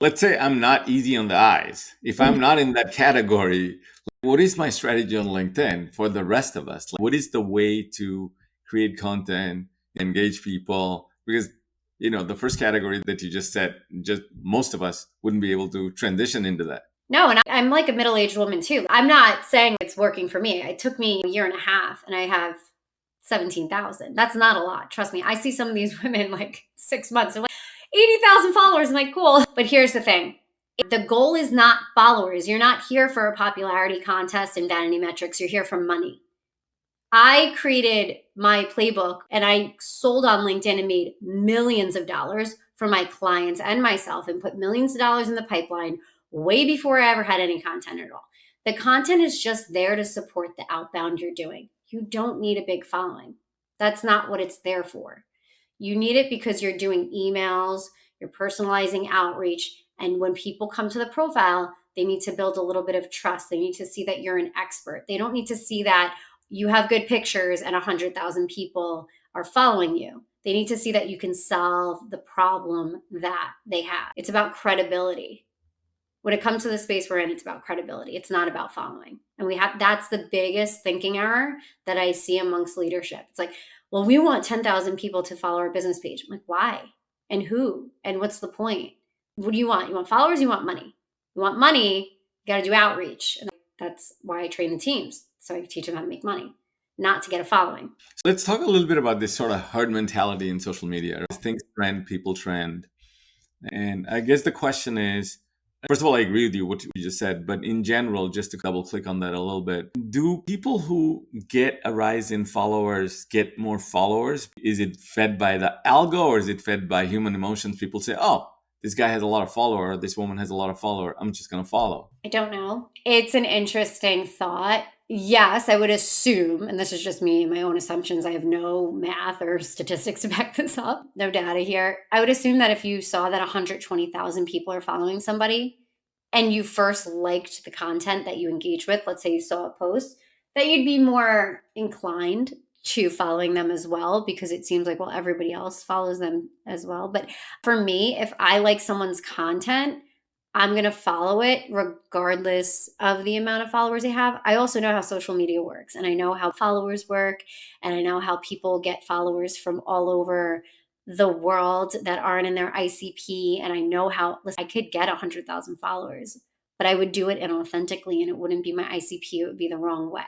Let's say I'm not easy on the eyes. If I'm not in that category, what is my strategy on LinkedIn for the rest of us? Like, what is the way to create content, engage people? Because the first category that you just said, just most of us wouldn't be able to transition into that. No, and I'm like a middle-aged woman too. I'm not saying it's working for me. It took me a year and a half and I have 17,000. That's not a lot. Trust me. I see some of these women like 6 months. They're like 80,000 followers. I'm like, cool. But here's the thing. The goal is not followers. You're not here for a popularity contest and vanity metrics. You're here for money. I created my playbook and I sold on LinkedIn and made millions of dollars for my clients and myself and put millions of dollars in the pipeline way before I ever had any content at all. The content is just there to support the outbound you're doing. You don't need a big following. That's not what it's there for. You need it because you're doing emails, you're personalizing outreach. And when people come to the profile, they need to build a little bit of trust. They need to see that you're an expert. They don't need to see that you have good pictures and 100,000 people are following you. They need to see that you can solve the problem that they have. It's about credibility. When it comes to the space we're in, it's about credibility. It's not about following. And that's the biggest thinking error that I see amongst leadership. It's like, well, we want 10,000 people to follow our business page. I'm like, why? And who? And what's the point? What do you want? You want followers? You want money? You want money, you got to do outreach. And that's why I train the teams. So I teach them how to make money, not to get a following. So let's talk a little bit about this sort of herd mentality in social media. Things trend, people trend. And I guess the question is, first of all, I agree with you what you just said, but in general, just to double click on that a little bit, do people who get a rise in followers get more followers? Is it fed by the algo or is it fed by human emotions? People say, oh, this guy has a lot of follower, this woman has a lot of follower, I'm just going to follow. I don't know. It's an interesting thought. Yes, I would assume, and this is just me and my own assumptions, I have no math or statistics to back this up, no data here. I would assume that if you saw that 120,000 people are following somebody and you first liked the content that you engaged with, let's say you saw a post, that you'd be more inclined to following them as well because it seems like, well, everybody else follows them as well. But for me, if I like someone's content, I'm going to follow it regardless of the amount of followers they have. I also know how social media works and I know how followers work and I know how people get followers from all over the world that aren't in their ICP. And I know how, listen, I could get 100,000 followers, but I would do it inauthentically and it wouldn't be my ICP. It would be the wrong way.